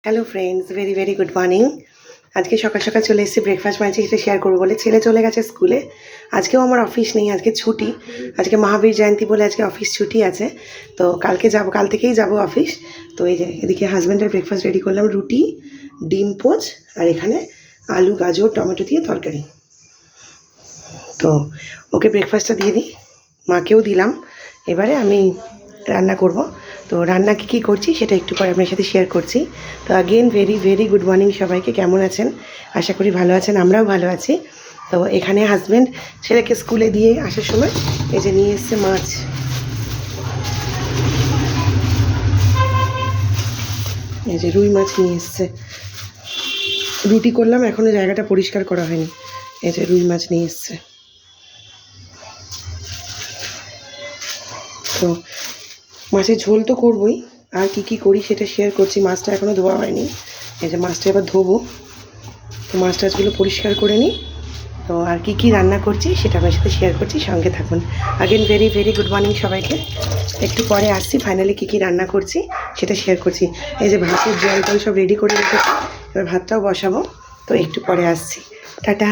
Hello friends, very very good morning. আজকে সকাল সকাল চলে এসেছি ব্রেকফাস্ট বানিয়েছি, সেটা শেয়ার করবো বলে। ছেলে চলে গেছে স্কুলে, আজকেও আমার অফিস নেই, আজকে ছুটি। আজকে মহাবীর জয়ন্তী বলে আজকে অফিস ছুটি আছে। তো কালকে যাব, কাল থেকেই যাব অফিস। তো এই যে এদিকে হাজব্যান্ডের ব্রেকফাস্ট রেডি করলাম, রুটি, ডিম পোচ, আর এখানে আলু গাজর টমেটো দিয়ে তরকারি। তো ওকে ব্রেকফাস্টটা দিয়ে দিই, মাকেও দিলাম। এবারে আমি রান্না করব। তো রান্না কী করছি সেটা একটু পরে আপনার সাথে শেয়ার করছি। তো again very very good morning সবাইকে। কেমন আছেন? আশা করি ভালো আছেন, আমরাও ভালো আছি। তো এখানে হাজব্যান্ড ছেলেকে স্কুলে দিয়ে আসার সময় এই যে নিয়ে এসছে মাছ। এই যে রুই মাছ নিয়ে এসছে। রুটি করলাম, এখনও জায়গাটা পরিষ্কার করা হয়নি। এই যে রুই মাছ নিয়ে এসছে। তো মাছের ঝোল তো করবই, আর কি করি সেটা শেয়ার করছি। মাছটা এখনও ধোয়া হয়নি, এই যে মাছটা এবার ধোবো। তো মাছ টাছগুলো পরিষ্কার করে নিই। তো আর কি রান্না করছি সেটা আমার সাথে শেয়ার করছি, সঙ্গে থাকুন। Again very very good morning সবাইকে। একটু পরে আসছি, ফাইনালি কী রান্না করছি সেটা শেয়ার করছি। এই যে ভাতের জল টল সব রেডি করে রেখেছি, এবার ভাতটাও বসাবো। তো একটু পরে আসছি, টাটা।